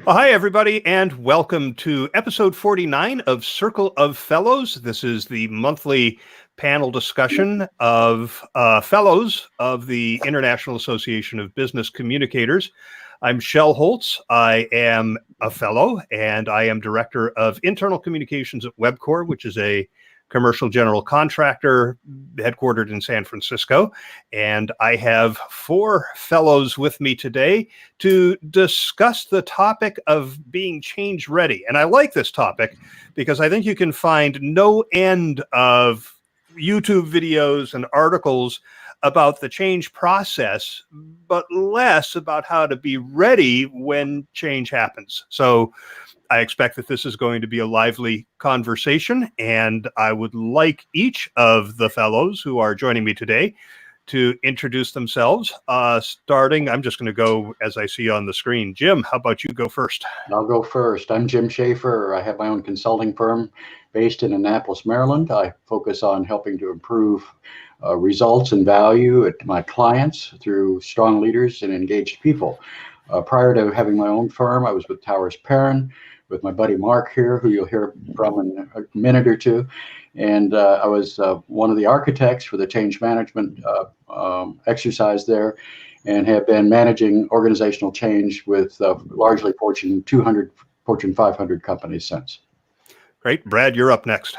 Well, hi, everybody, and welcome to episode 49 of Circle of Fellows. This is the monthly panel discussion of fellows of the International Association of Business Communicators. I'm Shel Holtz. I am a fellow, and I am director of internal communications at WebCorp, which is a commercial general contractor headquartered in San Francisco. And I have four fellows with me today to discuss the topic of being change ready. And I like this topic because I think you can find no end of YouTube videos and articles about the change process, but less about how to be ready when change happens. So I expect that this is going to be a lively conversation, and I would like each of the fellows who are joining me today to introduce themselves. Starting, I'm just going to go as I see on the screen. Jim, how about you go first? I'll go first. I'm Jim Schaffer. I have my own consulting firm based in Annapolis, Maryland. I focus on helping to improve results and value at my clients through strong leaders and engaged people. Prior to having my own firm, I was with Towers Perrin, with my buddy Mark here, who you'll hear from in a minute or two. And I was one of the architects for the change management exercise there, and have been managing organizational change with largely Fortune 200, Fortune 500 companies since. Great. Brad, you're up next.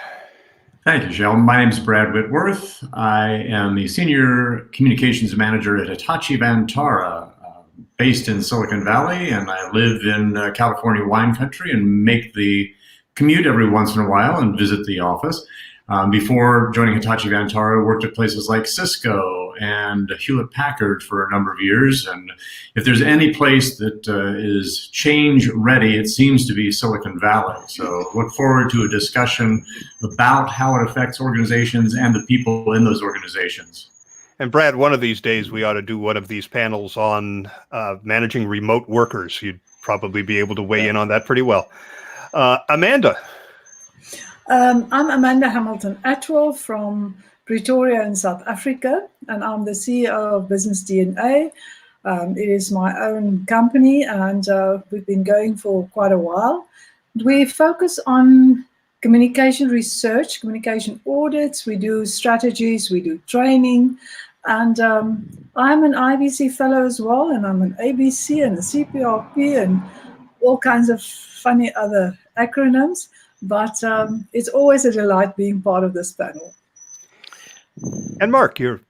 Thank you, Shel. My name is Brad Whitworth. I am the Senior Communications Manager at Hitachi Vantara, based in Silicon Valley, and I live in California wine country and make the commute every once in a while and visit the office. Before joining Hitachi Vantara, I worked at places like Cisco and Hewlett Packard for a number of years. And if there's any place that is change ready, it seems to be Silicon Valley. So look forward to a discussion about how it affects organizations and the people in those organizations. And Brad, one of these days we ought to do one of these panels on managing remote workers. You'd probably be able to weigh in on that pretty well. Amanda. I'm Amanda Hamilton-Attwell from Pretoria in South Africa, and I'm the CEO of Business DNA. It is my own company, and we've been going for quite a while. We focus on communication research, communication audits, we do strategies, we do training, and I'm an IABC Fellow as well, and I'm an ABC and a CPRP and all kinds of funny other acronyms, but it's always a delight being part of this panel. And Mark, you're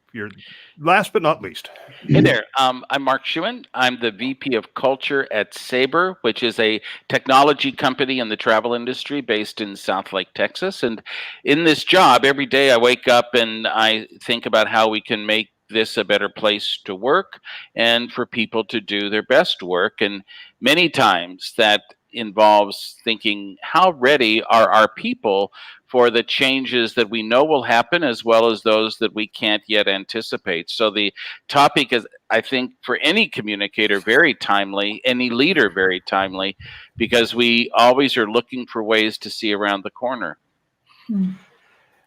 last but not least. Hey there, I'm Mark Xuan. I'm the VP of Culture at Sabre, which is a technology company in the travel industry based in South Lake, Texas. And in this job, every day I wake up and I think about how we can make this a better place to work and for people to do their best work. And many times that involves thinking, how ready are our people for the changes that we know will happen, as well as those that we can't yet anticipate. So the topic is, I think, for any communicator, very timely, any leader, very timely, because we always are looking for ways to see around the corner.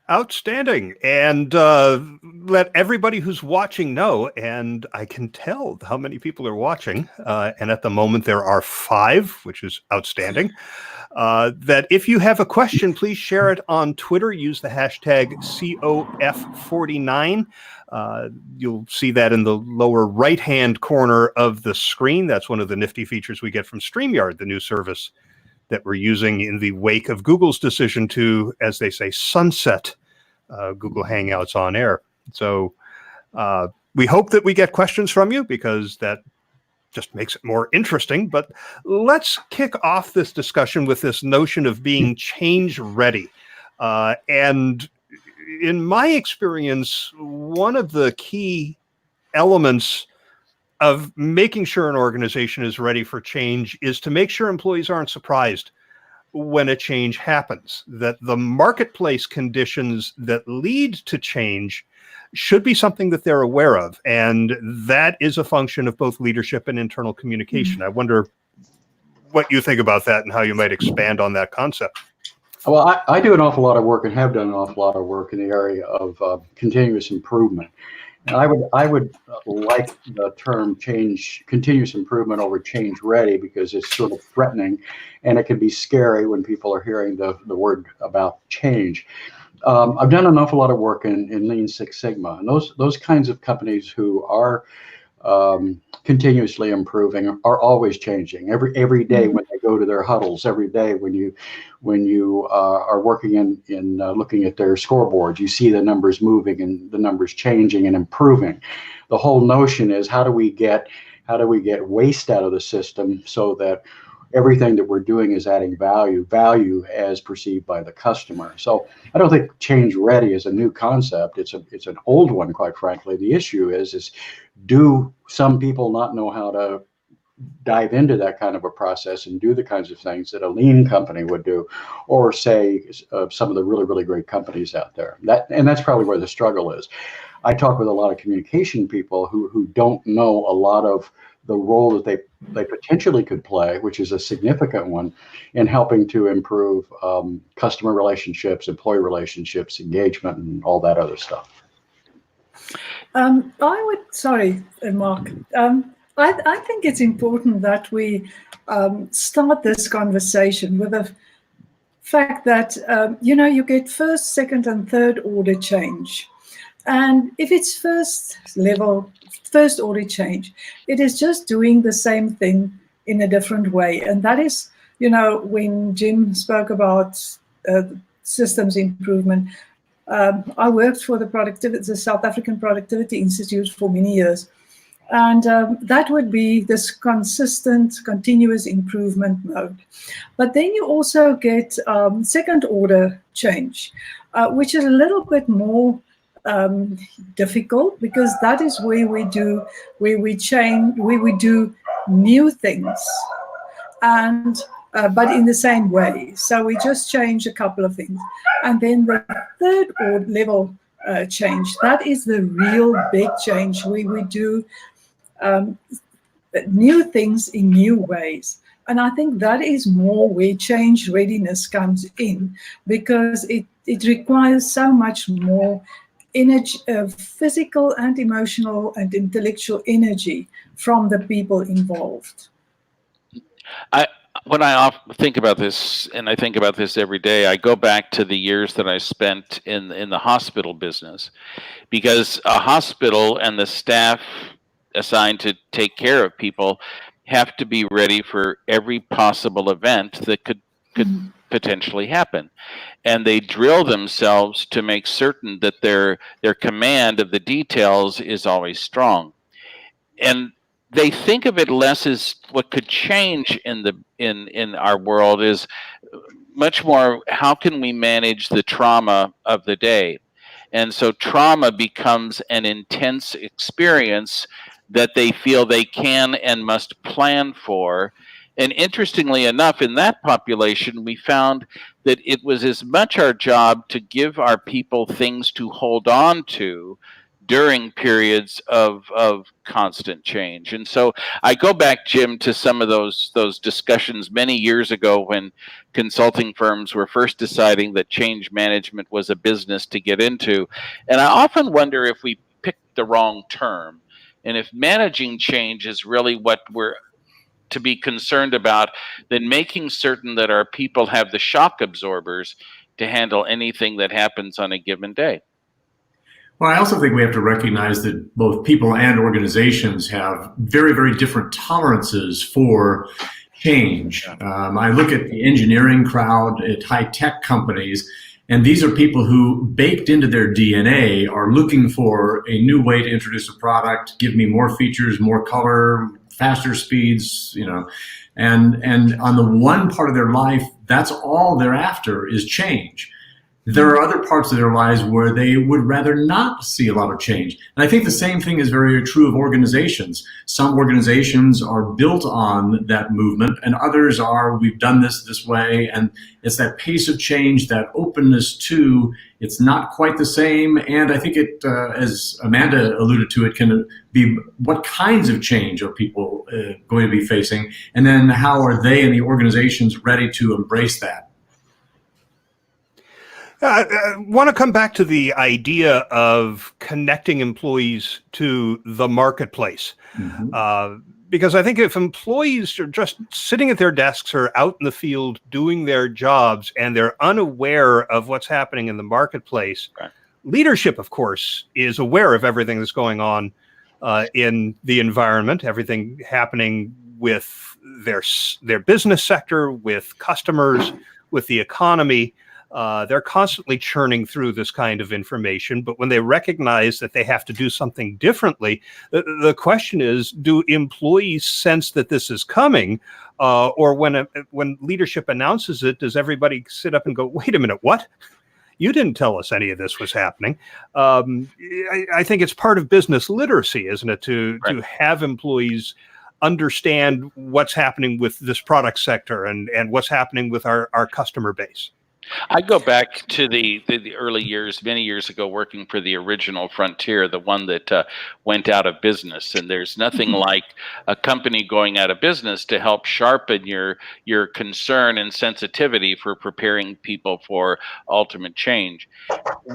Outstanding. And let everybody who's watching know, and I can tell how many people are watching, and at the moment there are 5, which is outstanding, that if you have a question, please share it on Twitter. Use the hashtag COF49. You'll see that in the lower right-hand corner of the screen. That's one of the nifty features we get from StreamYard, the new service that we're using in the wake of Google's decision to, as they say, sunset Google Hangouts on air. So we hope that we get questions from you, because that just makes it more interesting. But let's kick off this discussion with this notion of being change ready. And in my experience, one of the key elements of making sure an organization is ready for change is to make sure employees aren't surprised when a change happens, that the marketplace conditions that lead to change should be something that they're aware of. And that is a function of both leadership and internal communication. I wonder what you think about that and how you might expand on that concept. Well, I do an awful lot of work and have done an awful lot of work in the area of continuous improvement. And I would like the term change, continuous improvement over change ready, because it's sort of threatening, and it can be scary when people are hearing the word about change. I've done an awful lot of work in Lean Six Sigma, and those kinds of companies who are continuously improving are always changing. Every day when they go to their huddles, every day when you are working in looking at their scoreboards, you see the numbers moving and the numbers changing and improving. The whole notion is how do we get waste out of the system so that everything that we're doing is adding value as perceived by the customer. So I don't think change ready is a new concept. It's an old one, quite frankly. The issue is do some people not know how to dive into that kind of a process and do the kinds of things that a lean company would do, or say some of the really, really great companies out there. That's probably where the struggle is. I talk with a lot of communication people who don't know a lot of the role that they potentially could play, which is a significant one, in helping to improve customer relationships, employee relationships, engagement, and all that other stuff. Sorry, Mark. I think it's important that we start this conversation with the fact that, you get first, second, and third order change. And if it's first order change, it is just doing the same thing in a different way. And that is, when Jim spoke about systems improvement, I worked for the South African Productivity Institute for many years. And that would be this consistent, continuous improvement mode. But then you also get second order change, which is a little bit more difficult, because that is where we do new things, and but in the same way. So we just change a couple of things, and then the third order level change, that is the real big change, where we do new things in new ways. And I think that is more where change readiness comes in, because it requires so much more energy, physical and emotional and intellectual energy from the people involved. When I often think about this, and I think about this every day, I go back to the years that I spent in the hospital business, because a hospital and the staff assigned to take care of people have to be ready for every possible event that could potentially happen. And they drill themselves to make certain that their command of the details is always strong. And they think of it less as what could change in our world, is much more how can we manage the trauma of the day. And so trauma becomes an intense experience that they feel they can and must plan for. And interestingly enough, in that population, we found that it was as much our job to give our people things to hold on to during periods of constant change. And so I go back, Jim, to some of those discussions many years ago when consulting firms were first deciding that change management was a business to get into. And I often wonder if we picked the wrong term, and if managing change is really what we're to be concerned about, then making certain that our people have the shock absorbers to handle anything that happens on a given day. Well, I also think we have to recognize that both people and organizations have very, very different tolerances for change. I look at the engineering crowd at high-tech companies, and these are people who, baked into their DNA, are looking for a new way to introduce a product, give me more features, more color, faster speeds, and on the one part of their life, that's all they're after is change. There are other parts of their lives where they would rather not see a lot of change. And I think the same thing is very true of organizations. Some organizations are built on that movement, and others are, we've done this way. And it's that pace of change, that openness to, it's not quite the same. And I think it, as Amanda alluded to, it can be what kinds of change are people going to be facing? And then how are they and the organizations ready to embrace that? I want to come back to the idea of connecting employees to the marketplace. Because I think if employees are just sitting at their desks or out in the field doing their jobs and they're unaware of what's happening in the marketplace, right. Leadership, of course, is aware of everything that's going on in the environment, everything happening with their business sector, with customers, with the economy. They're constantly churning through this kind of information, but when they recognize that they have to do something differently, the question is, do employees sense that this is coming? Or when leadership announces it, does everybody sit up and go, wait a minute, what? You didn't tell us any of this was happening. I think it's part of business literacy, isn't it, to have employees understand what's happening with this product sector and what's happening with our customer base. I go back to the early years, many years ago, working for the original Frontier, the one that went out of business. And there's nothing like a company going out of business to help sharpen your concern and sensitivity for preparing people for ultimate change.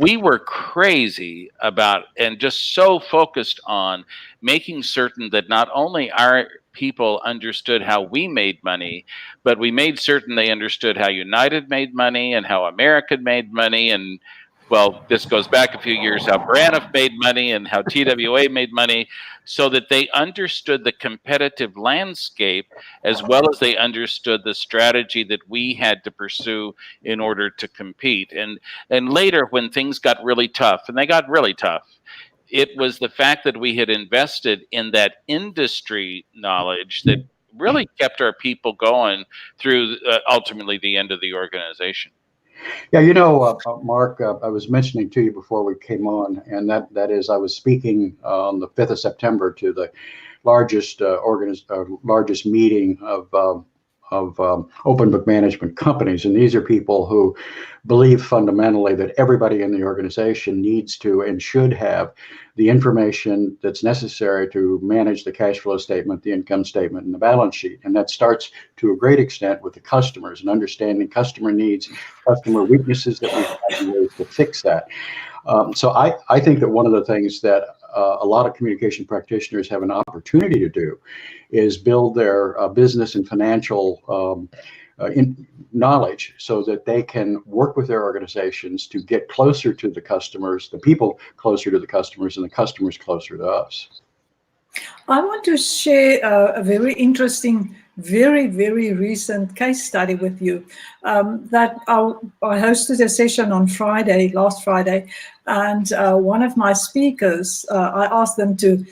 We were crazy about and just so focused on making certain that not only our people understood how we made money, but we made certain they understood how United made money and how American made money. And well, this goes back a few years, how Braniff made money and how TWA made money, so that they understood the competitive landscape as well as they understood the strategy that we had to pursue in order to compete. And later, when things got really tough, and they got really tough, it was the fact that we had invested in that industry knowledge that really kept our people going through ultimately the end of the organization. Yeah, Mark, I was mentioning to you before we came on, and that is I was speaking on the 5th of September to the largest largest meeting of open book management companies. And these are people who believe fundamentally that everybody in the organization needs to and should have the information that's necessary to manage the cash flow statement, the income statement, and the balance sheet. And that starts to a great extent with the customers and understanding customer needs, customer weaknesses that we have and ways to fix that. So I think that one of the things that a lot of communication practitioners have an opportunity to do is build their business and financial knowledge so that they can work with their organizations to get closer to the customers, the people closer to the customers, and the customers closer to us. I want to share a very interesting, very, very recent case study with you. That I hosted a session on last Friday, and one of my speakers, I asked them to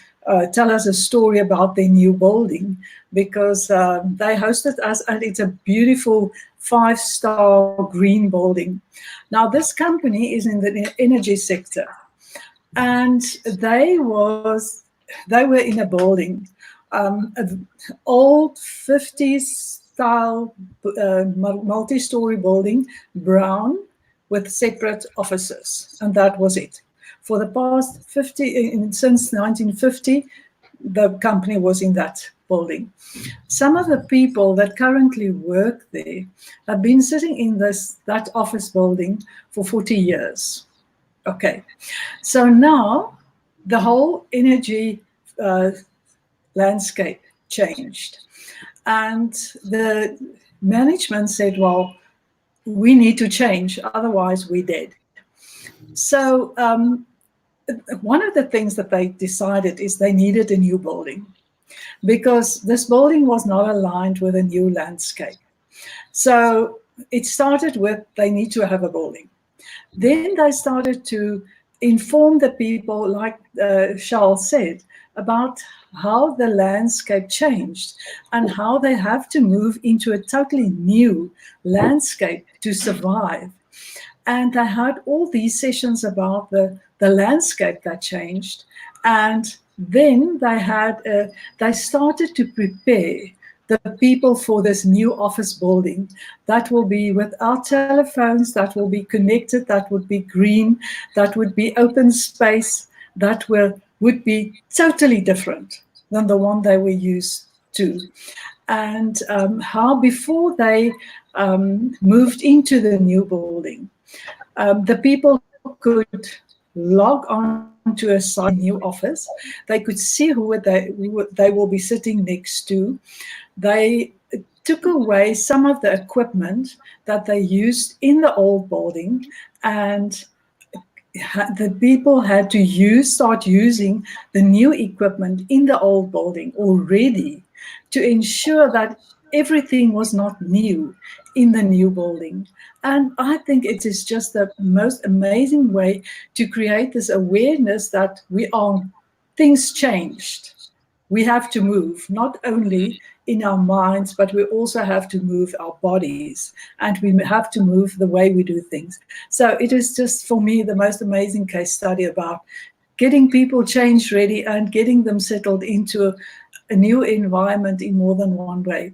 tell us a story about their new building, because they hosted us, and it's a beautiful 5-star green building. Now, this company is in the energy sector, and they were in a building, an old 50s style multi-story building, brown, with separate offices, and that was it. For the past since 1950, the company was in that building. Some of the people that currently work there have been sitting in that office building for 40 years. Okay, so now the whole energy landscape changed, and the management said, well, we need to change, otherwise we're dead. So one of the things that they decided is they needed a new building, because this building was not aligned with a new landscape. So it started with they need to have a building. Then they started to inform the people, like Shel said, about how the landscape changed and how they have to move into a totally new landscape to survive. And they had all these sessions about the landscape that changed. And then they started to prepare the people for this new office building that will be without telephones, that will be connected, that would be green, that would be open space, that would be totally different than the one they were used to. And how before they moved into the new building, The people could log on to a site new office. They could see who they will be sitting next to. They took away some of the equipment that they used in the old building, and the people had to start using the new equipment in the old building already to ensure that everything was not new in the new building. And I think it is just the most amazing way to create this awareness that things changed. We have to move, not only in our minds, but we also have to move our bodies, and we have to move the way we do things. So it is just, for me, the most amazing case study about getting people change ready and getting them settled into a new environment in more than one way.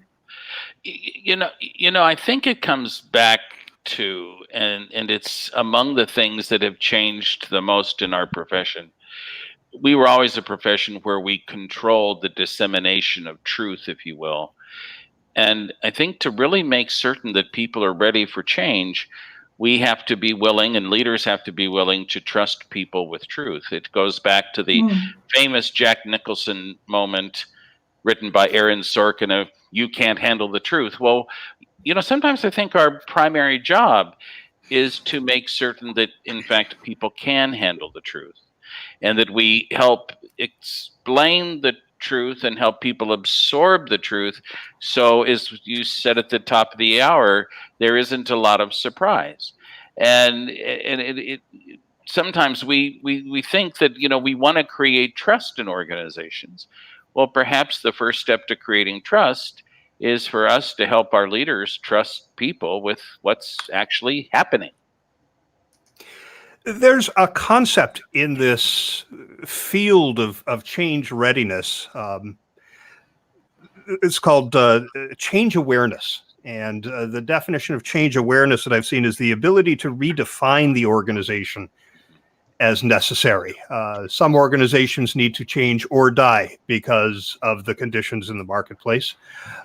You know, I think it comes back to, and it's among the things that have changed the most in our profession. We were always a profession where we controlled the dissemination of truth, if you will. And I think to really make certain that people are ready for change, we have to be willing, and leaders have to be willing, to trust people with truth. It goes back to the famous Jack Nicholson moment written by Aaron Sorkin of "You can't handle the truth." Well, you know, sometimes I think our primary job is to make certain that, in fact, people can handle the truth, and that we help explain the truth and help people absorb the truth. So, as you said at the top of the hour, there isn't a lot of surprise. And sometimes we think that, you know, we want to create trust in organizations. Well, perhaps the first step to creating trust is for us to help our leaders trust people with what's actually happening. There's a concept in this field of change readiness. It's called change awareness. And the definition of change awareness that I've seen is the ability to redefine the organization as necessary. Some organizations need to change or die because of the conditions in the marketplace.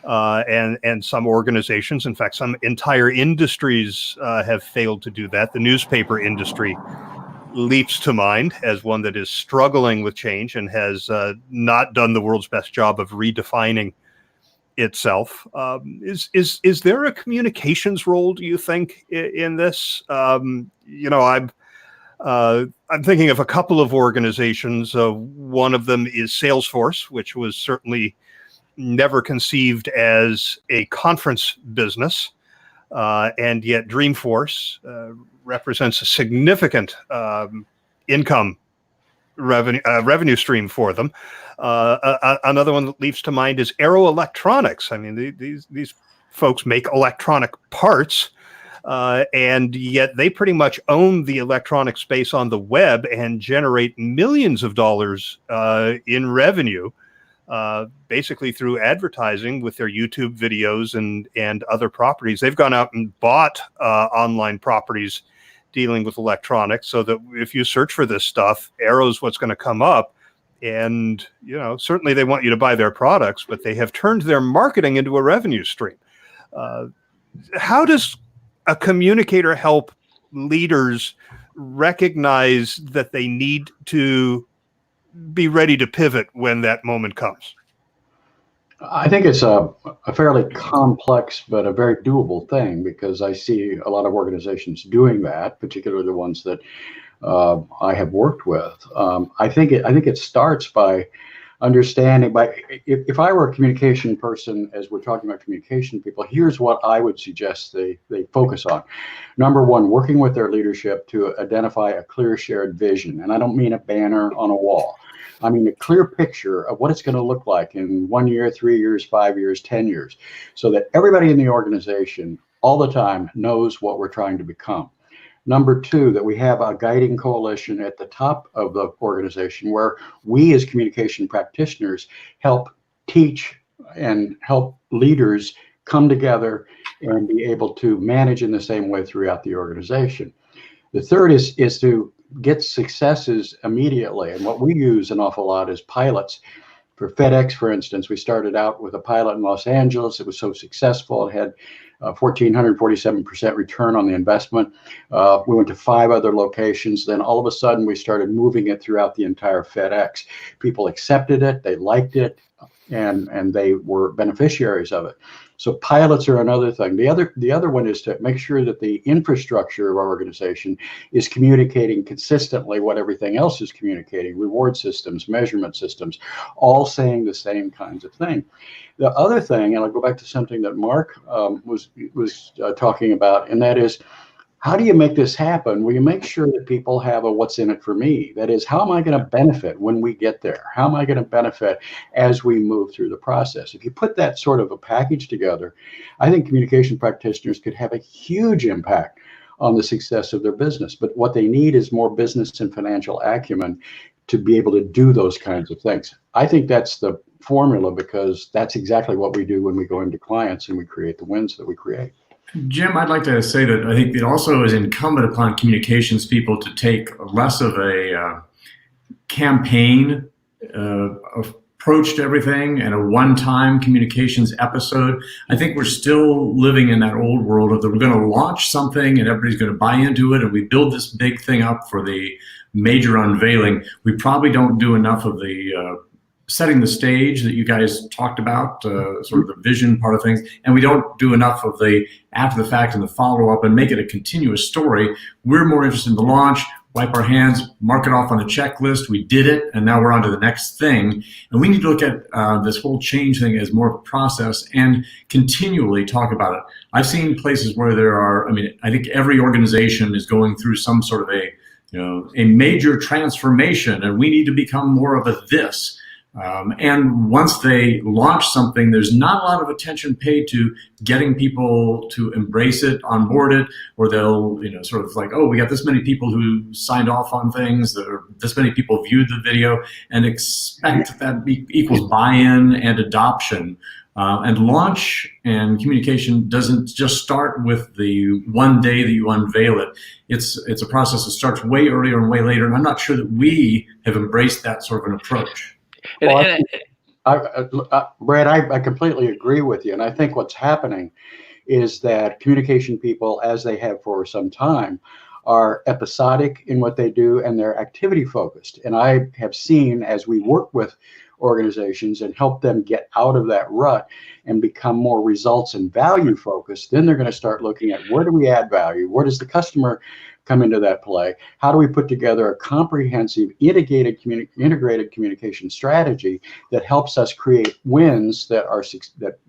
And some organizations, in fact, some entire industries have failed to do that. The newspaper industry leaps to mind as one that is struggling with change and has not done the world's best job of redefining itself. Is there a communications role, do you think, in this? You know, I'm thinking of a couple of organizations. One of them is Salesforce, which was certainly never conceived as a conference business, and yet Dreamforce represents a significant income revenue stream for them. Another one that leaps to mind is Aero Electronics. I mean, these folks make electronic parts. And yet they pretty much own the electronic space on the web and generate millions of dollars in revenue, basically through advertising with their YouTube videos and other properties. They've gone out and bought online properties dealing with electronics, so that if you search for this stuff, Aero's what's going to come up. And, you know, certainly they want you to buy their products, but they have turned their marketing into a revenue stream. How does a communicator help leaders recognize that they need to be ready to pivot when that moment comes? I think it's a fairly complex but a very doable thing, because I see a lot of organizations doing that, particularly the ones that I have worked with. I think it starts by understanding. If I were a communication person, as we're talking about communication people, here's what I would suggest they focus on. Number one, working with their leadership to identify a clear shared vision. And I don't mean a banner on a wall. I mean a clear picture of what it's going to look like in 1 year, 3 years, 5 years, 10 years, so that everybody in the organization all the time knows what we're trying to become. Number two, that we have a guiding coalition at the top of the organization where we as communication practitioners help teach and help leaders come together and be able to manage in the same way throughout the organization. The third is to get successes immediately. And what we use an awful lot is pilots For FedEx, for instance, we started out with a pilot in Los Angeles. It was so successful. It had 1,447% return on the investment. We went to 5 other locations. Then all of a sudden, we started moving it throughout the entire FedEx. People accepted it. They liked it. And they were beneficiaries of it. So pilots are another thing. The other one is to make sure that the infrastructure of our organization is communicating consistently what everything else is communicating, reward systems, measurement systems, all saying the same kinds of thing. The other thing, and I'll go back to something that Mark was talking about, and that is, how do you make this happen? Well, you make sure that people have a what's in it for me. That is, how am I going to benefit when we get there? How am I going to benefit as we move through the process? If you put that sort of a package together, I think communication practitioners could have a huge impact on the success of their business. But what they need is more business and financial acumen to be able to do those kinds of things. I think that's the formula, because that's exactly what we do when we go into clients and we create the wins that we create. Jim, I'd like to say that I think it also is incumbent upon communications people to take less of a campaign approach to everything and a one-time communications episode. I think we're still living in that old world of that we're going to launch something and everybody's going to buy into it, and we build this big thing up for the major unveiling. We probably don't do enough of the setting the stage that you guys talked about, sort of the vision part of things, and we don't do enough of the after the fact and the follow-up and make it a continuous story. We're more interested in the launch, wipe our hands, mark it off on a checklist, we did it, and now we're on to the next thing. And we need to look at this whole change thing as more of a process and continually talk about it. I've seen places where there are, I think every organization is going through some sort of a major transformation, and we need to become more of a this. And once they launch something, there's not a lot of attention paid to getting people to embrace it, onboard it, or they'll, sort of like, oh, we got this many people who signed off on things, or this many people viewed the video, and expect that equals buy-in and adoption. And launch and communication doesn't just start with the one day that you unveil it. It's a process that starts way earlier and way later, and I'm not sure that we have embraced that sort of an approach. Well, Brad, I completely agree with you. And I think what's happening is that communication people, as they have for some time, are episodic in what they do, and they're activity focused. And I have seen, as we work with organizations and help them get out of that rut and become more results and value focused, then they're going to start looking at, where do we add value? Where does the customer come into that play? How do we put together a comprehensive, integrated communication strategy that helps us create wins that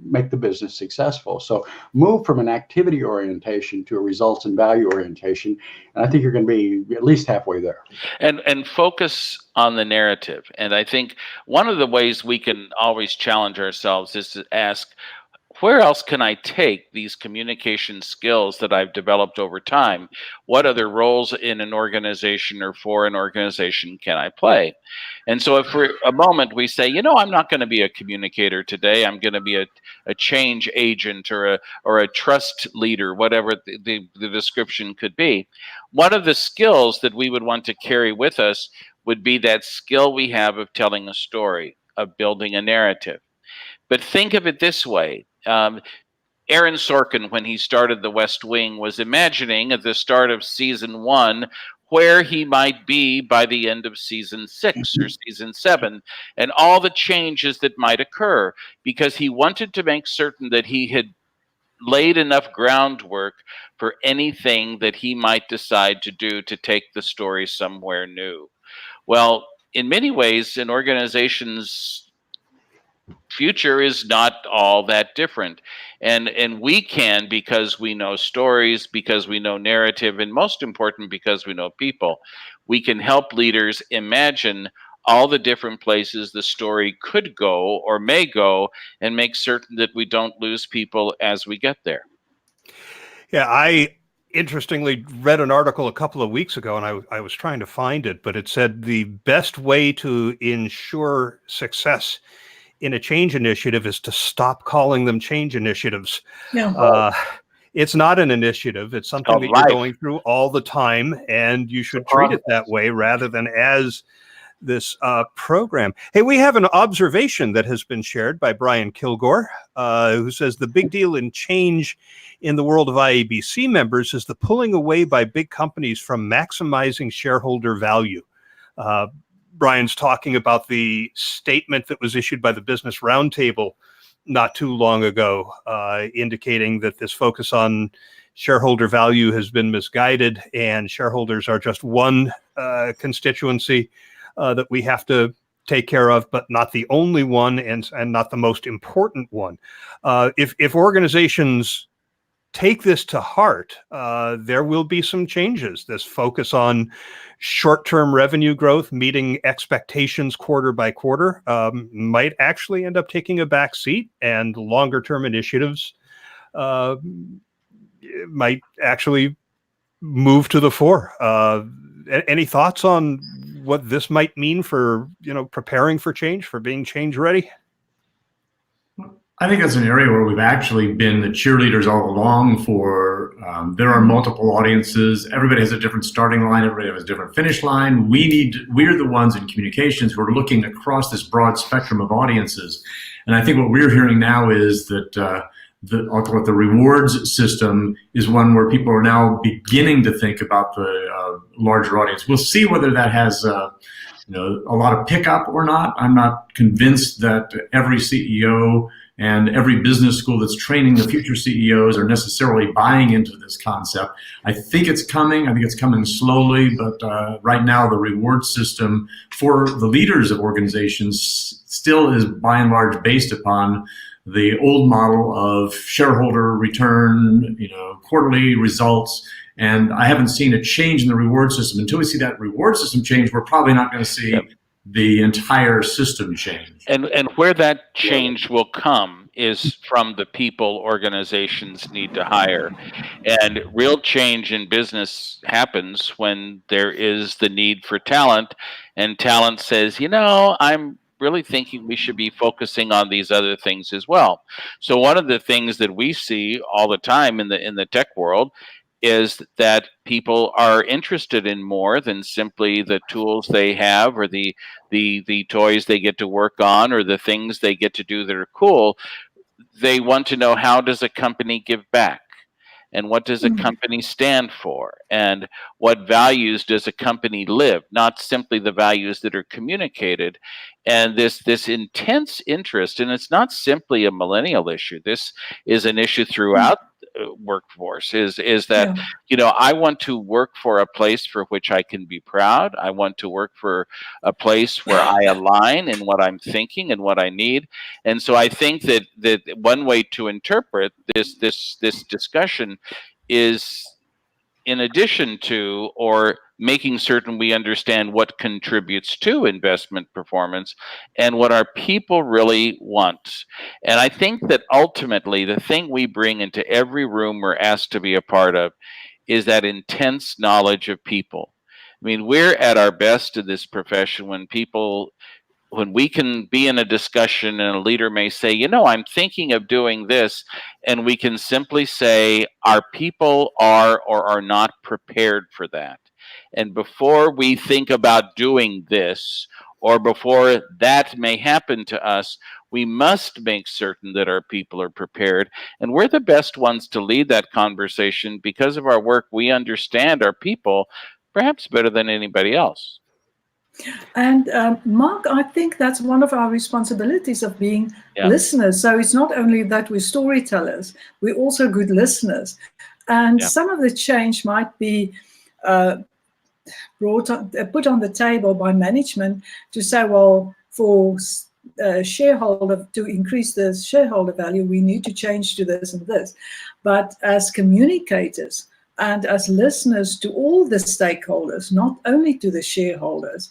make the business successful? So move from an activity orientation to a results and value orientation, and I think you're going to be at least halfway there. And focus on the narrative. And I think one of the ways we can always challenge ourselves is to ask, where else can I take these communication skills that I've developed over time? What other roles in an organization or for an organization can I play? And so if for a moment we say, I'm not going to be a communicator today, I'm going to be a change agent or a trust leader, whatever the description could be. One of the skills that we would want to carry with us would be that skill we have of telling a story, of building a narrative. But think of it this way. Aaron Sorkin, when he started The West Wing, was imagining at the start of season 1 where he might be by the end of season 6 or season 7, and all the changes that might occur, because he wanted to make certain that he had laid enough groundwork for anything that he might decide to do to take the story somewhere new. Well, in many ways, an organization's future is not all that different. And we can, because we know stories, because we know narrative, and most important, because we know people, we can help leaders imagine all the different places the story could go or may go, and make certain that we don't lose people as we get there. Yeah, I interestingly read an article a couple of weeks ago, and I was trying to find it, but it said the best way to ensure success in a change initiative is to stop calling them change initiatives. Yeah. It's not an initiative. It's something that you're going through all the time, and you should treat it that way rather than as program. Hey, we have an observation that has been shared by Brian Kilgore, who says the big deal in change in the world of IABC members is the pulling away by big companies from maximizing shareholder value. Brian's talking about the statement that was issued by the Business Roundtable not too long ago, indicating that this focus on shareholder value has been misguided, and shareholders are just one constituency that we have to take care of, but not the only one, and not the most important one. If organizations take this to heart, there will be some changes. This focus on short-term revenue growth, meeting expectations quarter by quarter, might actually end up taking a back seat, and longer-term initiatives might actually move to the fore. Any thoughts on what this might mean for, preparing for change, for being change ready? I think that's an area where we've actually been the cheerleaders all along for. There are multiple audiences. Everybody has a different starting line. Everybody has a different finish line. We're the ones in communications who are looking across this broad spectrum of audiences. And I think what we're hearing now is that I'll call it the rewards system is one where people are now beginning to think about the larger audience. We'll see whether that has a lot of pickup or not. I'm not convinced that every CEO and every business school that's training the future CEOs are necessarily buying into this concept. I think it's coming. I think it's coming slowly, but right now the reward system for the leaders of organizations still is by and large based upon the old model of shareholder return, quarterly results. And I haven't seen a change in the reward system. Until we see that reward system change, we're probably not going to see the entire system change. And where that change will come is from the people organizations need to hire. And real change in business happens when there is the need for talent, and talent says, I'm really thinking we should be focusing on these other things as well. So one of the things that we see all the time in the tech world is that people are interested in more than simply the tools they have, or the toys they get to work on, or the things they get to do that are cool. They want to know, how does a company give back? And what does a company stand for? And what values does a company live? Not simply the values that are communicated. And this intense interest, and it's not simply a millennial issue. This is an issue throughout workforce, is that, I want to work for a place for which I can be proud. I want to work for a place where I align in what I'm thinking and what I need. And so I think that one way to interpret this discussion is, in addition to, or making certain we understand what contributes to investment performance and what our people really want. And I think that ultimately the thing we bring into every room we're asked to be a part of is that intense knowledge of people. I mean, we're at our best in this profession when we can be in a discussion and a leader may say, I'm thinking of doing this, and we can simply say our people are or are not prepared for that. And before we think about doing this, or before that may happen to us, we must make certain that our people are prepared. And we're the best ones to lead that conversation. Because of our work, we understand our people perhaps better than anybody else. And Mark, I think that's one of our responsibilities of being listeners. So it's not only that we're storytellers, we're also good listeners. And some of the change might be put on the table by management to say, well, for shareholder, to increase the shareholder value, we need to change to this and this. But as communicators and as listeners to all the stakeholders, not only to the shareholders,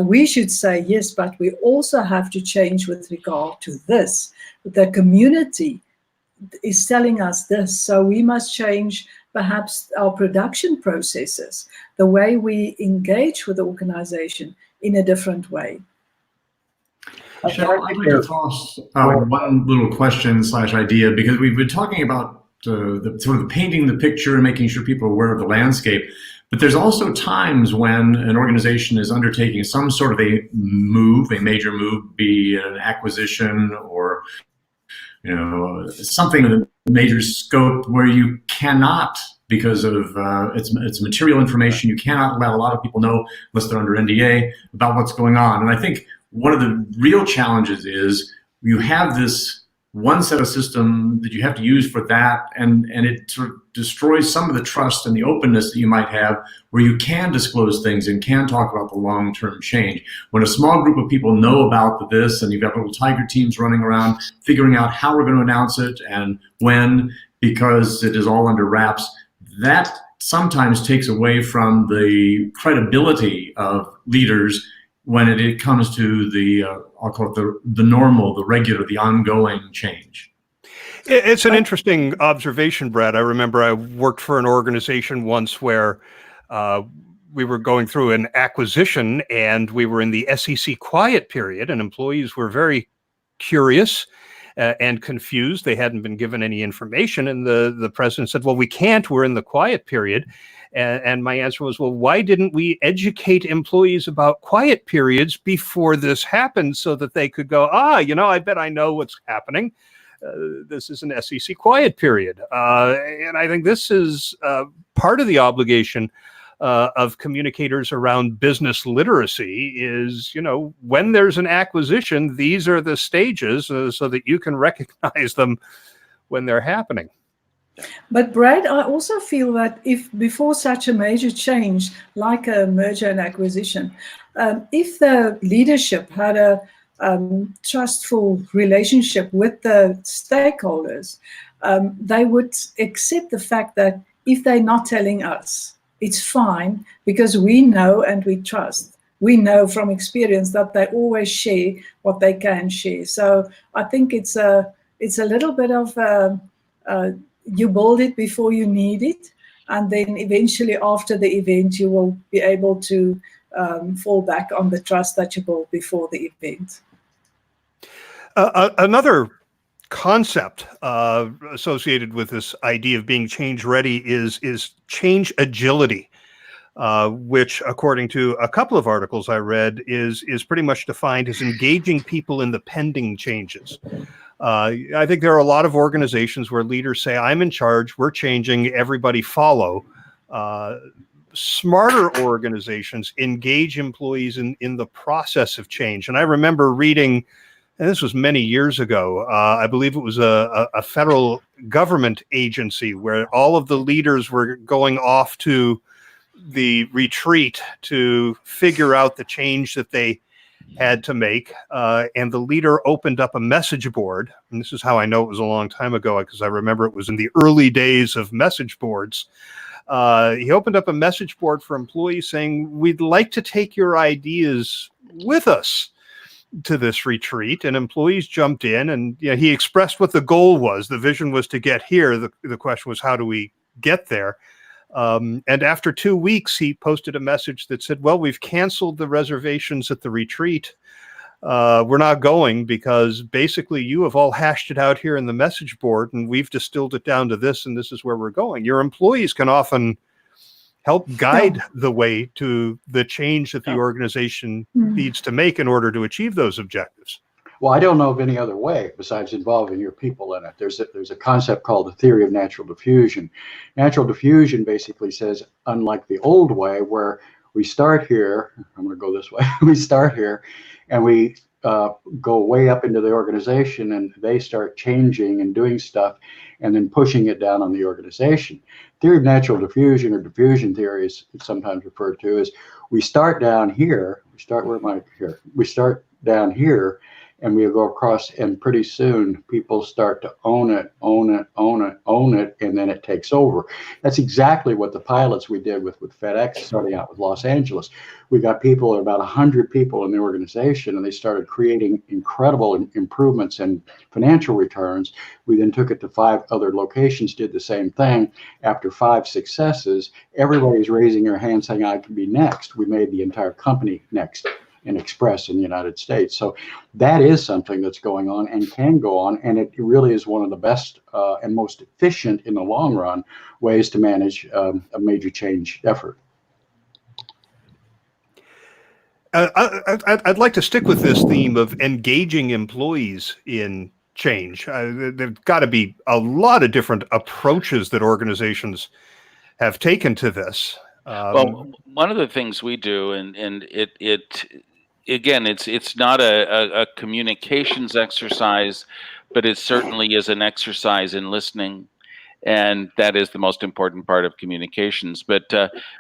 we should say, yes, but we also have to change with regard to this. The community is telling us this, so we must change perhaps our production processes, the way we engage with the organization in a different way. Shel, I'd like to toss one little question / idea, because we've been talking about the sort of painting the picture and making sure people are aware of the landscape. But there's also times when an organization is undertaking some sort of a move, a major move, be an acquisition or something of a major scope, where you cannot, because of it's material information, you cannot let a lot of people know unless they're under NDA about what's going on. And I think one of the real challenges is you have this one set of system that you have to use for that, and it sort of destroys some of the trust and the openness that you might have, where you can disclose things and can talk about the long-term change. When a small group of people know about this, and you've got little tiger teams running around figuring out how we're going to announce it and when, because it is all under wraps, that sometimes takes away from the credibility of leaders when it comes to the, I'll call it the normal, the regular, the ongoing change. It's an interesting observation, Brad. I remember I worked for an organization once where we were going through an acquisition, and we were in the SEC quiet period, and employees were very curious and confused. They hadn't been given any information, and the president said, well, we can't, we're in the quiet period. And my answer was, well, why didn't we educate employees about quiet periods before this happened, so that they could go, I bet I know what's happening. This is an SEC quiet period. And I think this is part of the obligation of communicators around business literacy is, when there's an acquisition, these are the stages so that you can recognize them when they're happening. But Brad, I also feel that if before such a major change, like a merger and acquisition, if the leadership had a trustful relationship with the stakeholders, they would accept the fact that if they're not telling us, it's fine, because we know and we trust. We know from experience that they always share what they can share. So I think it's a little bit of you build it before you need it, and then eventually after the event you will be able to fall back on the trust that you built before the event. Another concept associated with this idea of being change ready is change agility, which, according to a couple of articles I read, is pretty much defined as engaging people in the pending changes. I think there are a lot of organizations where leaders say, I'm in charge, we're changing, everybody follow. Smarter organizations engage employees in the process of change. And I remember reading, and this was many years ago, I believe it was a federal government agency where all of the leaders were going off to the retreat to figure out the change that they had to make, and the leader opened up a message board. And this is how I know it was a long time ago, because I remember it was in the early days of message boards. He opened up a message board for employees saying, we'd like to take your ideas with us to this retreat. And employees jumped in, and he expressed what the goal was. The vision was to get here. The question was, how do we get there? And after 2 weeks, he posted a message that said, well, we've canceled the reservations at the retreat. We're not going because basically you have all hashed it out here in the message board, and we've distilled it down to this, and this is where we're going. Your employees can often help guide the way to the change that the organization needs to make in order to achieve those objectives. Well, I don't know of any other way besides involving your people in it. There's a concept called the theory of natural diffusion. Natural diffusion basically says, unlike the old way where we start here, I'm going to go this way, we start here and we go way up into the organization, and they start changing and doing stuff and then pushing it down on the organization. Theory of natural diffusion, or diffusion theory, is sometimes referred to as, we start down here, we start down here, and we go across, and pretty soon people start to own it, and then it takes over. That's exactly what the pilots we did with FedEx, starting out with Los Angeles. We got people, about 100 people in the organization, and they started creating incredible improvements in financial returns. We then took it to 5 other locations, did the same thing. After 5 successes, everybody's raising their hand saying, I can be next. We made the entire company next in Express in the United States. So that is something that's going on and can go on, and it really is one of the best and most efficient in the long run ways to manage a major change effort. I'd like to stick with this theme of engaging employees in change. There's got to be a lot of different approaches that organizations have taken to this. Well, one of the things we do, and it again, it's not a communications exercise, but it certainly is an exercise in listening, and that is the most important part of communications. But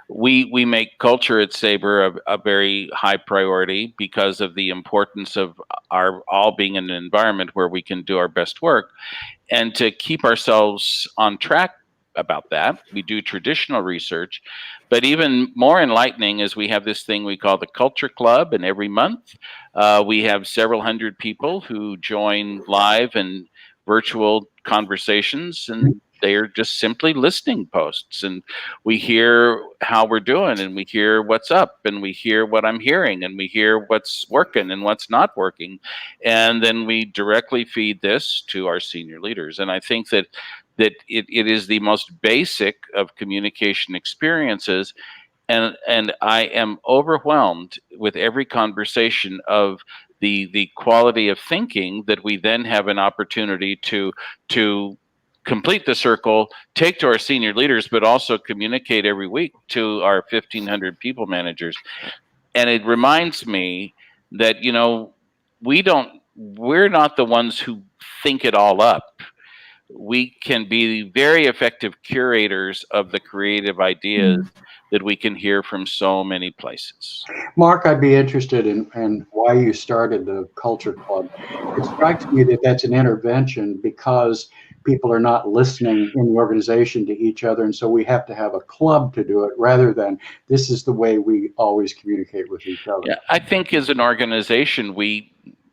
we make culture at Sabre a very high priority because of the importance of our all being in an environment where we can do our best work, and to keep ourselves on track about that, we do traditional research. But even more enlightening is we have this thing we call the Culture Club, and every month we have several hundred people who join live and virtual conversations, and they are just simply listening posts, and we hear how we're doing, and we hear what's up, and we hear what I'm hearing, and we hear what's working and what's not working, and then we directly feed this to our senior leaders. And I think that it is the most basic of communication experiences, and I am overwhelmed with every conversation of the quality of thinking that we then have an opportunity to complete the circle, take to our senior leaders, but also communicate every week to our 1,500 people managers. And it reminds me that, we're not the ones who think it all up. We can be very effective curators of the creative ideas that we can hear from so many places. Mark, I'd be interested in why you started the Culture Club. It strikes me that that's an intervention because people are not listening in the organization to each other, and so we have to have a club to do it rather than this is the way we always communicate with each other. Yeah, I think as an organization,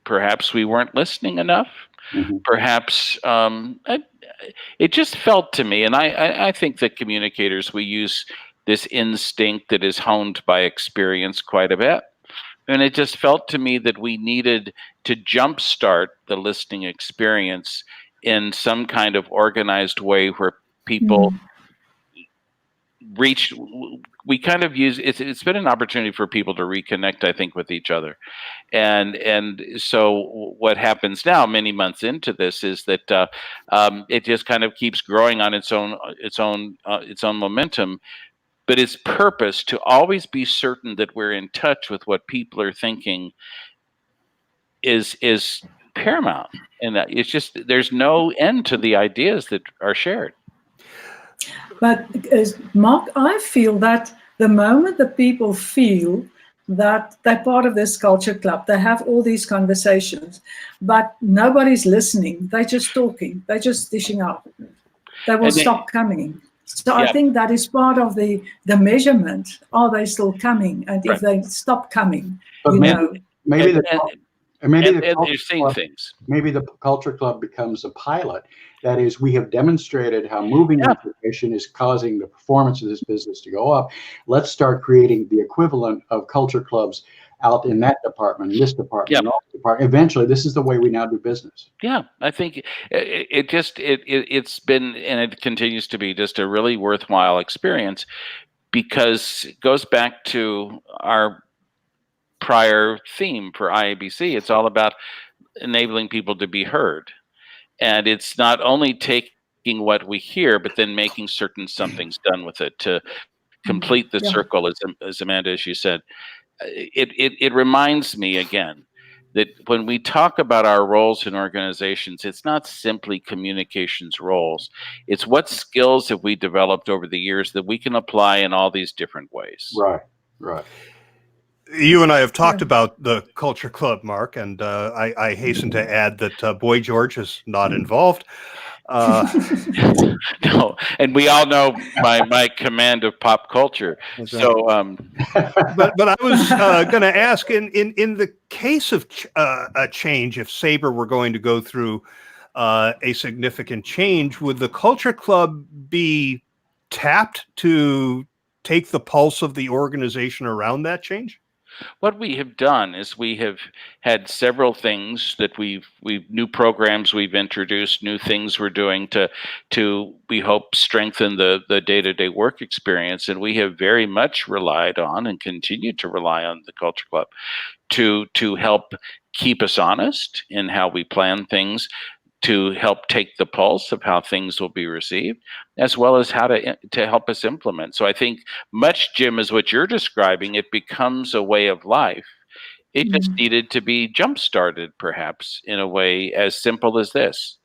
perhaps we weren't listening enough. Mm-hmm. Perhaps it just felt to me, and I think that communicators, we use this instinct that is honed by experience quite a bit. And it just felt to me that we needed to jumpstart the listening experience in some kind of organized way where people reached. We kind of use it's been an opportunity for people to reconnect, I think, with each other, and so what happens now, many months into this, is that it just kind of keeps growing on its own momentum, but its purpose to always be certain that we're in touch with what people are thinking is paramount, and that it's just there's no end to the ideas that are shared. But Mark, I feel that the moment that people feel that they're part of this culture club, they have all these conversations, but nobody's listening. They're just talking. They're just dishing out. They will stop coming. So yeah. I think that is part of the measurement. Are they still coming? And if they stop coming, but maybe you're seeing things. Maybe the Culture Club becomes a pilot. That is, we have demonstrated how moving information is causing the performance of this business to go up. Let's start creating the equivalent of culture clubs out in that department, this department, and all department. Eventually, this is the way we now do business. Yeah, I think it's been, and it continues to be, just a really worthwhile experience, because it goes back to our prior theme for IABC. It's all about enabling people to be heard. And it's not only taking what we hear, but then making certain something's done with it to complete the circle, as Amanda, as you said. It reminds me again that when we talk about our roles in organizations, it's not simply communications roles. It's what skills have we developed over the years that we can apply in all these different ways. Right. You and I have talked about the Culture Club, Mark, and I hasten to add that Boy George is not involved. No, and we all know my command of pop culture. So, but I was going to ask, in the case of a change, if Sabre were going to go through a significant change, would the Culture Club be tapped to take the pulse of the organization around that change? What we have done is we have had several things that we've new programs we've introduced, new things we're doing to we hope strengthen the day-to-day work experience, and we have very much relied on and continue to rely on the Culture Club to help keep us honest in how we plan things, to help take the pulse of how things will be received, as well as how to help us implement. So I think much, Jim, as what you're describing, it becomes a way of life. It just needed to be jump-started, perhaps, in a way as simple as this.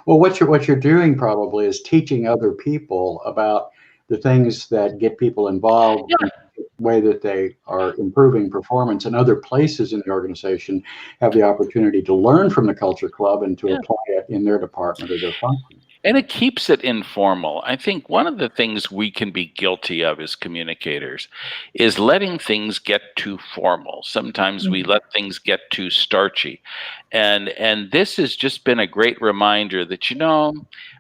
Well, what you're doing probably is teaching other people about the things that get people involved in the way that they are improving performance, and other places in the organization have the opportunity to learn from the Culture Club and to apply it in their department or their function. And it keeps it informal. I think one of the things we can be guilty of as communicators is letting things get too formal. Sometimes we let things get too starchy. And this has just been a great reminder that,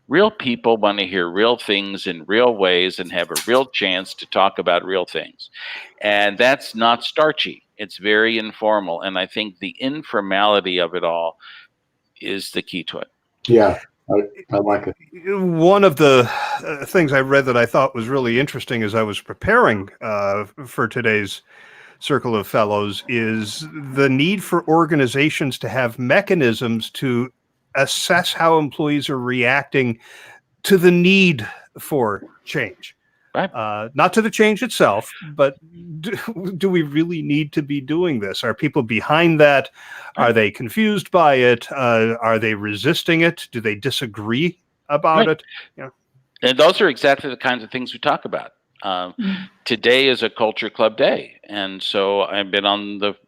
real people want to hear real things in real ways and have a real chance to talk about real things. And that's not starchy. It's very informal. And I think the informality of it all is the key to it. Yeah. I like it. One of the things I read that I thought was really interesting as I was preparing for today's Circle of Fellows is the need for organizations to have mechanisms to assess how employees are reacting to the need for change. Right. Not to the change itself, but do we really need to be doing this? Are people behind that? Are they confused by it? Are they resisting it? Do they disagree about it? Yeah. And those are exactly the kinds of things we talk about. Today is a Culture Club day, and so I've been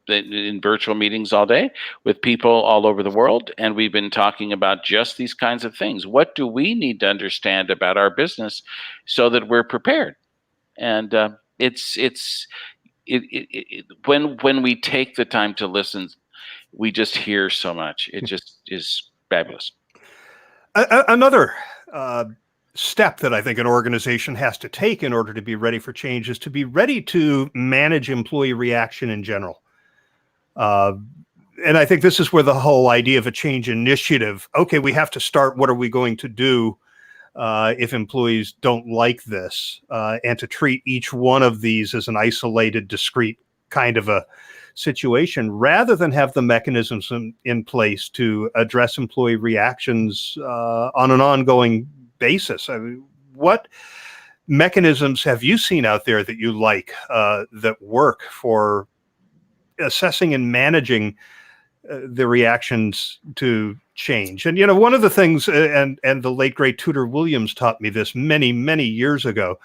in virtual meetings all day with people all over the world, and we've been talking about just these kinds of things. What do we need to understand about our business so that we're prepared? And when we take the time to listen, we just hear so much. It just is fabulous. Another step that I think an organization has to take in order to be ready for change is to be ready to manage employee reaction in general. And I think this is where the whole idea of a change initiative, okay, we have to start, what are we going to do if employees don't like this? And to treat each one of these as an isolated, discrete kind of a situation, rather than have the mechanisms in place to address employee reactions on an ongoing basis. I mean, what mechanisms have you seen out there that you like that work for assessing and managing the reactions to change? And one of the things, and the late great Tudor Williams taught me this many, many years ago,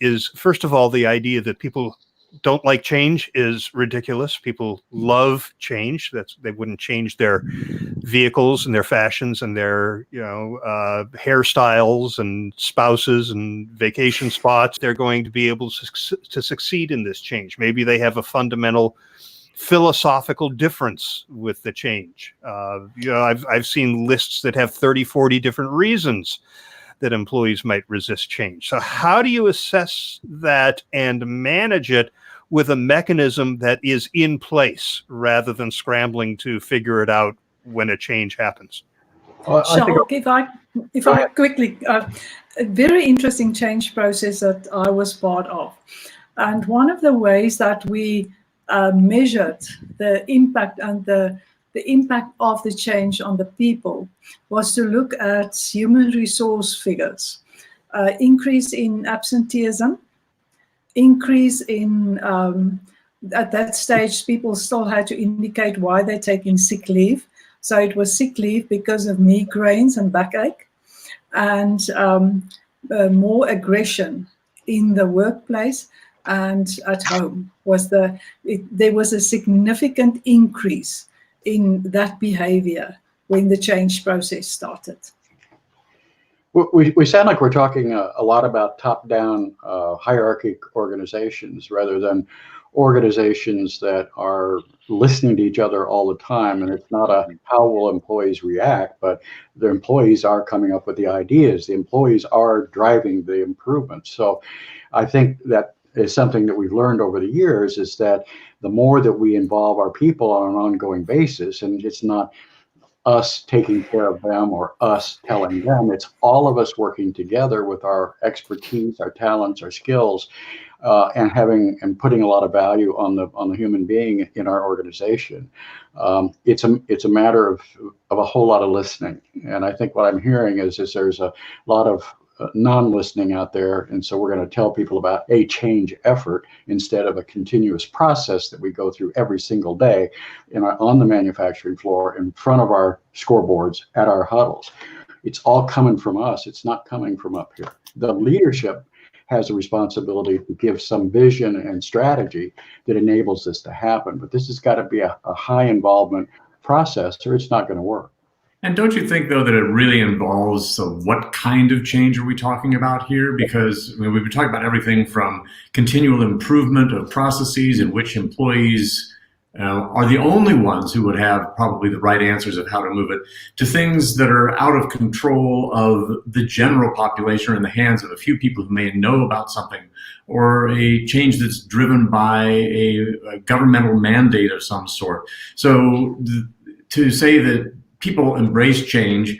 is first of all, the idea that people don't like change is ridiculous. People love change. They wouldn't change their vehicles and their fashions and their hairstyles and spouses and vacation spots. They're going to be able to succeed in this change. Maybe they have a fundamental philosophical difference with the change. I've seen lists that have 30, 40 different reasons that employees might resist change. So how do you assess that and manage it with a mechanism that is in place rather than scrambling to figure it out when a change happens? Shel, if I quickly, a very interesting change process that I was part of. And one of the ways that we measured the impact and the impact of the change on the people was to look at human resource figures, increase in absenteeism, increase in, at that stage, people still had to indicate why they're taking sick leave. So it was sick leave because of migraines and backache, and more aggression in the workplace and at home. There was a significant increase in that behavior when the change process started. We sound like we're talking a lot about top-down hierarchy organizations rather than organizations that are listening to each other all the time. And it's not a how will employees react, but the employees are coming up with the ideas. The employees are driving the improvements. So I think that is something that we've learned over the years, is that the more that we involve our people on an ongoing basis, and it's not us taking care of them or us telling them, it's all of us working together with our expertise, our talents, our skills, and putting a lot of value on the human being in our organization. It's a matter of a whole lot of listening, and I think what I'm hearing is there's a lot of non-listening out there, and so we're going to tell people about a change effort instead of a continuous process that we go through every single day on the manufacturing floor in front of our scoreboards at our huddles. It's all coming from us. It's not coming from up here. The leadership has a responsibility to give some vision and strategy that enables this to happen, but this has got to be a high involvement process or it's not going to work. And don't you think, though, that it really involves what kind of change are we talking about here? Because we've been talking about everything from continual improvement of processes in which employees are the only ones who would have probably the right answers of how to move it, to things that are out of control of the general population or in the hands of a few people who may know about something, or a change that's driven by a governmental mandate of some sort. So to say that people embrace change,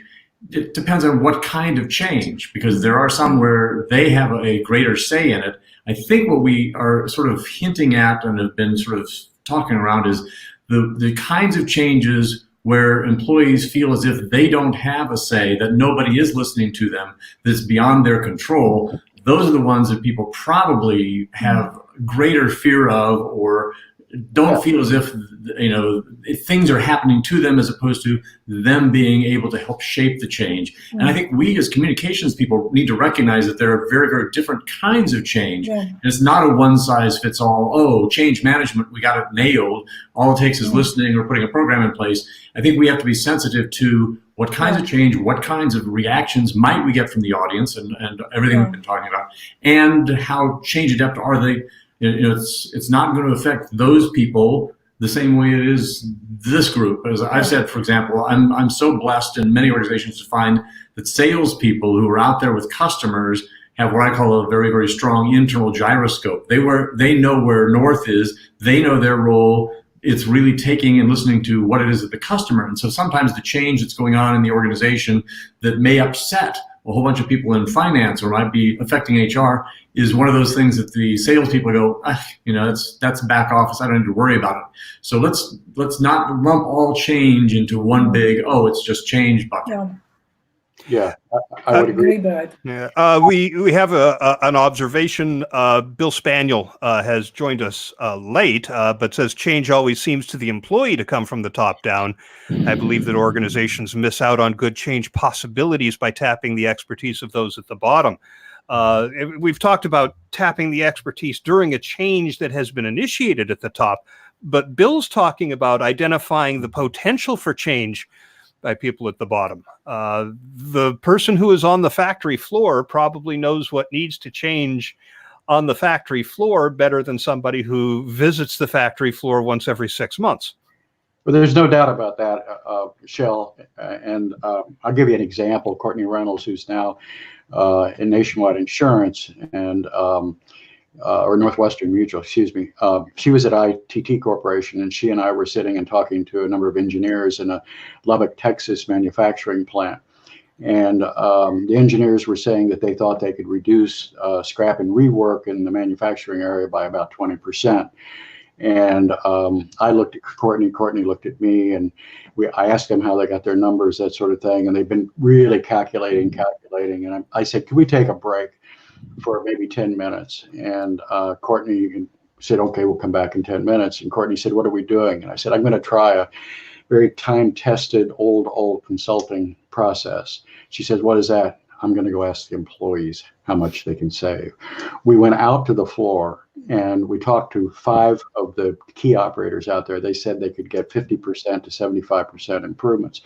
it depends on what kind of change, because there are some where they have a greater say in it. I think what we are sort of hinting at and have been sort of talking around is the kinds of changes where employees feel as if they don't have a say, that nobody is listening to them, that's beyond their control. Those are the ones that people probably have greater fear of, or don't feel as if things are happening to them as opposed to them being able to help shape the change. And I think we as communications people need to recognize that there are very, very different kinds of change. And it's not a one size fits all, change management, we got it nailed. All it takes is listening or putting a program in place. I think we have to be sensitive to what kinds of change, what kinds of reactions might we get from the audience and everything we've been talking about, and how change adept are they. It's not going to affect those people the same way it is this group. As I've said, for example, I'm so blessed in many organizations to find that salespeople who are out there with customers have what I call a very, very strong internal gyroscope. They know where north is. They know their role. It's really taking and listening to what it is of the customer. And so sometimes the change that's going on in the organization that may upset a whole bunch of people in finance or might be affecting HR is one of those things that the salespeople go, that's back office. I don't need to worry about it. So let's not lump all change into one big, it's just change bucket. Yeah, I would agree. Yeah, we have an observation. Bill Spaniel has joined us late, but says change always seems to the employee to come from the top down. I believe that organizations miss out on good change possibilities by tapping the expertise of those at the bottom. We've talked about tapping the expertise during a change that has been initiated at the top, but Bill's talking about identifying the potential for change by people at the bottom. The person who is on the factory floor probably knows what needs to change on the factory floor better than somebody who visits the factory floor once every 6 months. Well, there's no doubt about that, Shel. And I'll give you an example. Courtney Reynolds, who's now in Nationwide Insurance and or Northwestern Mutual, excuse me. She was at ITT Corporation, and she and I were sitting and talking to a number of engineers in a Lubbock, Texas manufacturing plant. And the engineers were saying that they thought they could reduce scrap and rework in the manufacturing area by about 20%. And I looked at Courtney looked at me, and I asked them how they got their numbers, that sort of thing. And they've been really calculating. And I said, can we take a break for maybe 10 minutes? And Courtney said, okay, we'll come back in 10 minutes. And Courtney said, what are we doing? And I said, I'm going to try a very time-tested, old consulting process. She says, what is that? I'm going to go ask the employees how much they can save. We went out to the floor and we talked to 5 of the key operators out there. They said they could get 50% to 75% improvements.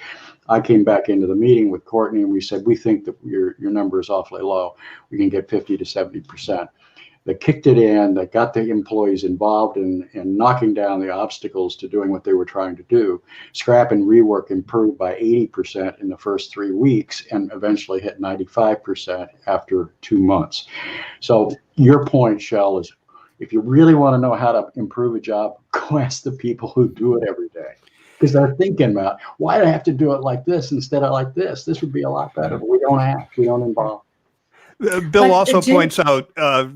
I came back into the meeting with Courtney and we said, we think that your number is awfully low. We can get 50 to 70%. They kicked it in, they got the employees involved in knocking down the obstacles to doing what they were trying to do. Scrap and rework improved by 80% in the first 3 weeks and eventually hit 95% after 2 months. So your point, Shel, is if you really want to know how to improve a job, go ask the people who do it every day. Because they're thinking about, why do I have to do it like this instead of like this? This would be a lot better. But we don't ask. We don't involve. Bill also points out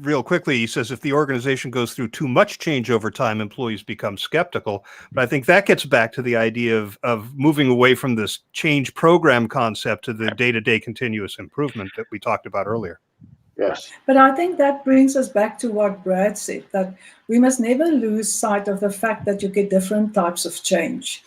real quickly, he says, if the organization goes through too much change over time, employees become skeptical. But I think that gets back to the idea of moving away from this change program concept to the day-to-day continuous improvement that we talked about earlier. Yes. But I think that brings us back to what Brad said, that we must never lose sight of the fact that you get different types of change.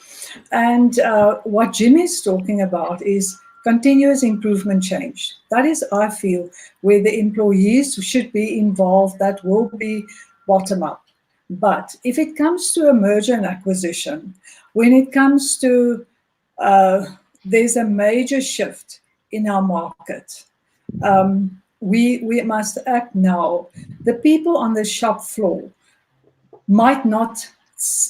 And what Jim is talking about is continuous improvement change. That is, I feel, where the employees should be involved. That will be bottom up. But if it comes to a merger and acquisition, when it comes to, there's a major shift in our market. We must act now. The people on the shop floor might not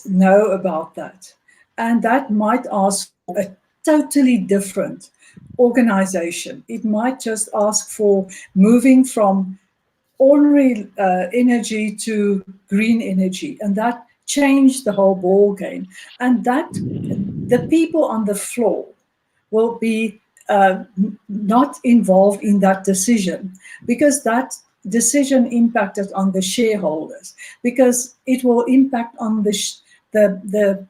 know about that. And that might ask for a totally different organization. It might just ask for moving from ordinary energy to green energy, and that changed the whole ball game. And that the people on the floor will be not involved in that decision, because that decision impacted on the shareholders, because it will impact on the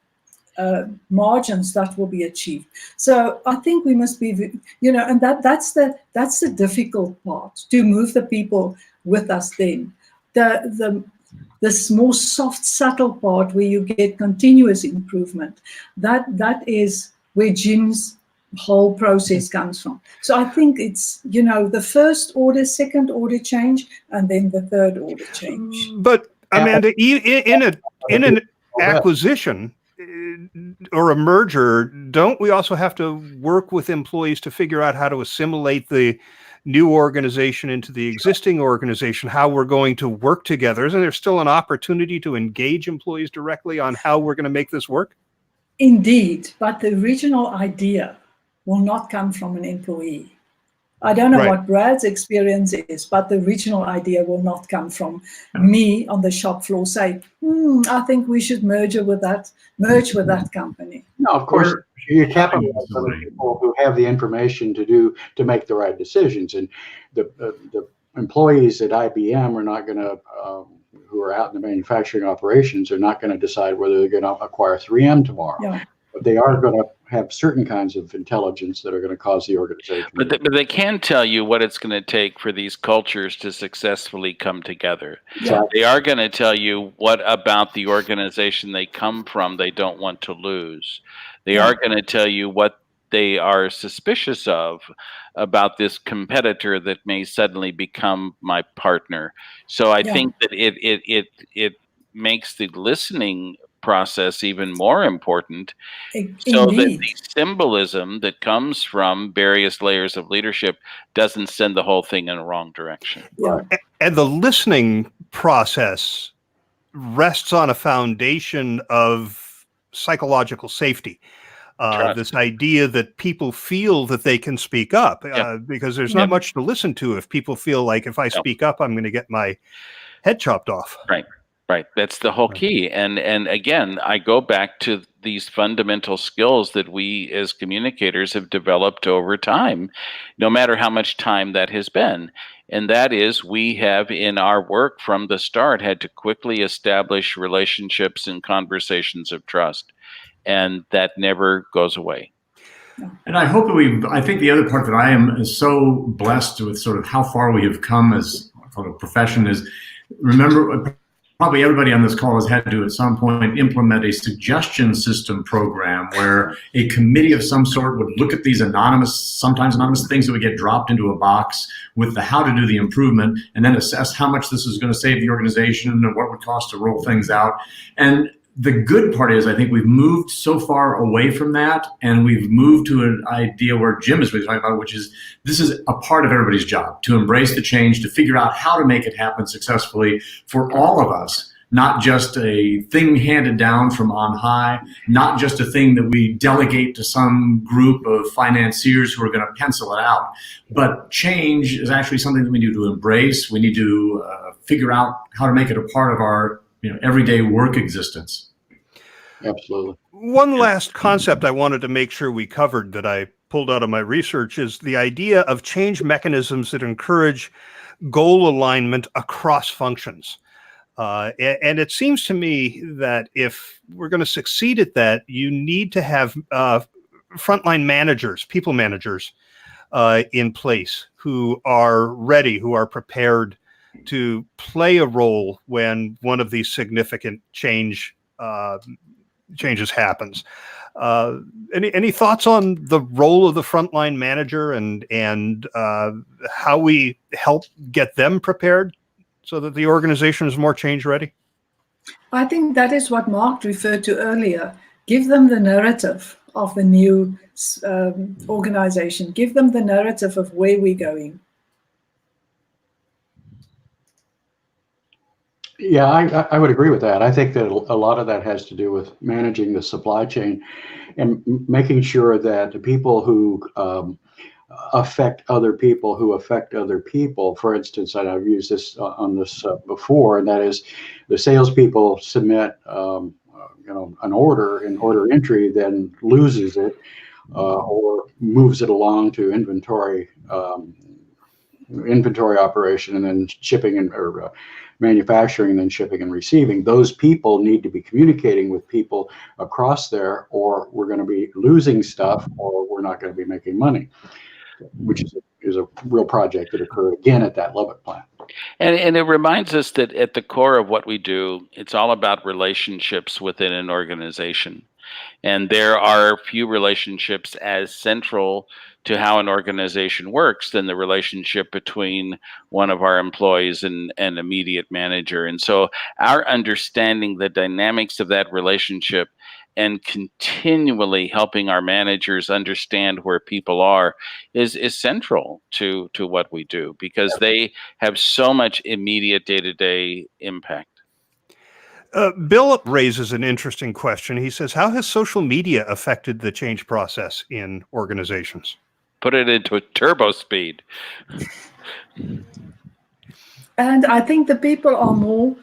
margins that will be achieved. So I think we must be, and that's the difficult part, to move the people with us. Then the more soft, subtle part where you get continuous improvement, that is where Jim's whole process comes from. So I think it's the first order, second order change, and then the third order change. But Amanda, in an acquisition or a merger, don't we also have to work with employees to figure out how to assimilate the new organization into the existing organization, how we're going to work together? Isn't there still an opportunity to engage employees directly on how we're going to make this work? Indeed, but the original idea will not come from an employee. I don't know what Brad's experience is, but the original idea will not come from me on the shop floor saying, I think we should merge with that company. No, of course, you capitalize on the people who have the information to make the right decisions. And the employees at IBM are not going to, who are out in the manufacturing operations, are not going to decide whether they're going to acquire 3M tomorrow. Yeah. But they are going to have certain kinds of intelligence that are going to cause the organization. But they can tell you what it's going to take for these cultures to successfully come together. Yeah. They are going to tell you what about the organization they come from they don't want to lose. They are going to tell you what they are suspicious of about this competitor that may suddenly become my partner. So I think that it makes the listening process even more important, so that the symbolism that comes from various layers of leadership doesn't send the whole thing in the wrong direction. Yeah. And the listening process rests on a foundation of psychological safety. This idea that people feel that they can speak up, because there's not much to listen to if people feel like if I speak up, I'm going to get my head chopped off. Right. That's the whole key. And again, I go back to these fundamental skills that we as communicators have developed over time, no matter how much time that has been. And that is, we have in our work from the start had to quickly establish relationships and conversations of trust. And that never goes away. And I hope I think the other part that I am so blessed with sort of how far we have come as a profession is, remember, probably everybody on this call has had to at some point implement a suggestion system program where a committee of some sort would look at these sometimes anonymous things that would get dropped into a box with the how to do the improvement, and then assess how much this is going to save the organization and what it would cost to roll things out. And the good part is, I think we've moved so far away from that, and we've moved to an idea where Jim is really talking about, which is this is a part of everybody's job, to embrace the change, to figure out how to make it happen successfully for all of us, not just a thing handed down from on high, not just a thing that we delegate to some group of financiers who are going to pencil it out, but change is actually something that we need to embrace. We need to figure out how to make it a part of our everyday work existence. Absolutely. One last concept I wanted to make sure we covered that I pulled out of my research is the idea of change mechanisms that encourage goal alignment across functions. And it seems to me that if we're going to succeed at that, you need to have frontline managers, people managers in place who are ready, who are prepared to play a role when one of these significant changes happens. Any thoughts on the role of the frontline manager and how we help get them prepared so that the organization is more change ready? I think that is what Mark referred to earlier. Give them the narrative of the new organization. Give them the narrative of where we're going. Yeah, I would agree with that. I think that a lot of that has to do with managing the supply chain and making sure that the people who affect other people for instance, and I've used this on this before, and that is the salespeople submit an order in order entry, then loses it or moves it along to inventory operation, and then shipping or manufacturing, and then shipping and receiving. Those people need to be communicating with people across there, or we're going to be losing stuff, or we're not going to be making money, which is a real project that occurred again at that Lubbock plant. And it reminds us that at the core of what we do, it's all about relationships within an organization. And there are few relationships as central to how an organization works than the relationship between one of our employees and an immediate manager. And so our understanding the dynamics of that relationship and continually helping our managers understand where people are is central to what we do, because they have so much immediate day-to-day impact. Bill raises an interesting question. He says, how has social media affected the change process in organizations? Put it into turbo speed. And I think the people are more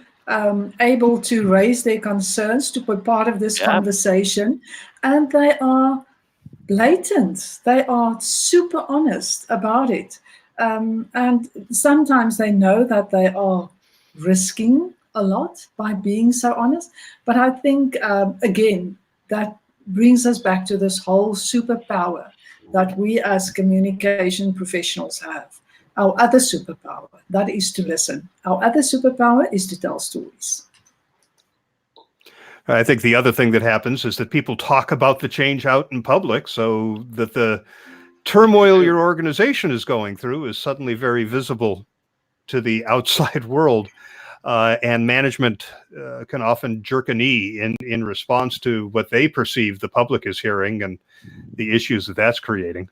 able to raise their concerns, to be part of this conversation, and they are blatant. They are super honest about it. And sometimes they know that they are risking a lot by being so honest. But I think, again, that brings us back to this whole superpower that we as communication professionals have. Our other superpower, that is to listen. Our other superpower is to tell stories. I think the other thing that happens is that people talk about the change out in public, so that the turmoil your organization is going through is suddenly very visible to the outside world. And management can often jerk a knee in response to what they perceive the public is hearing and the issues that that's creating.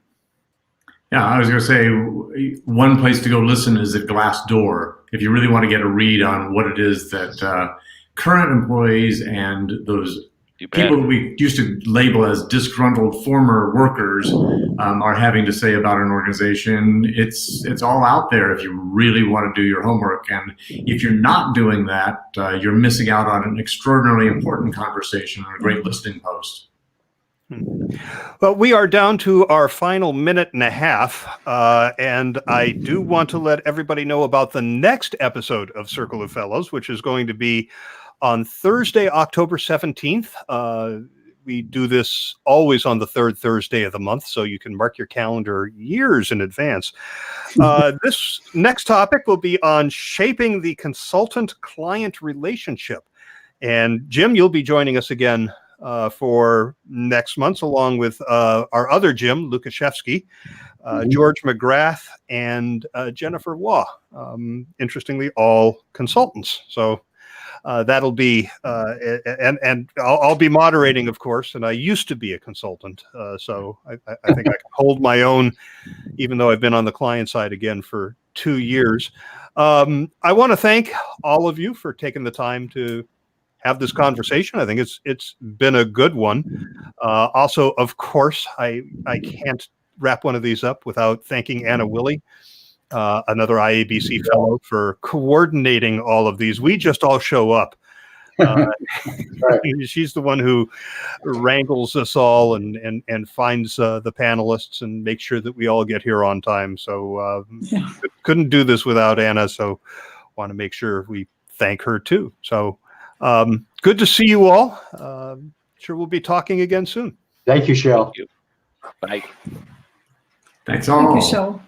Yeah, I was going to say, one place to go listen is at Glassdoor. If you really want to get a read on what it is that current employees and those people that we used to label as disgruntled former workers are having to say about an organization, it's all out there if you really want to do your homework. And if you're not doing that, you're missing out on an extraordinarily important conversation and a great listening post. Well, we are down to our final minute and a half, and I do want to let everybody know about the next episode of Circle of Fellows, which is going to be on Thursday, October 17th. We do this always on the third Thursday of the month, so you can mark your calendar years in advance. This next topic will be on shaping the consultant-client relationship. And Jim, you'll be joining us again for next month, along with our other Jim, Lukashevsky, George McGrath, and Jennifer Waugh. Interestingly, all consultants. So that'll be, and I'll be moderating, of course, and I used to be a consultant. So I think I can hold my own, even though I've been on the client side again for 2 years. I want to thank all of you for taking the time to have this conversation. I think it's been a good one. Also, of course, I can't wrap one of these up without thanking Anna Willie, another IABC fellow, for coordinating all of these. We just all show up. Right. She's the one who wrangles us all and finds the panelists and makes sure that we all get here on time. So couldn't do this without Anna. So want to make sure we thank her too. So good to see you all. Sure we'll be talking again soon. Thank you, Shel. Bye. Thanks all. Thank you, Shel.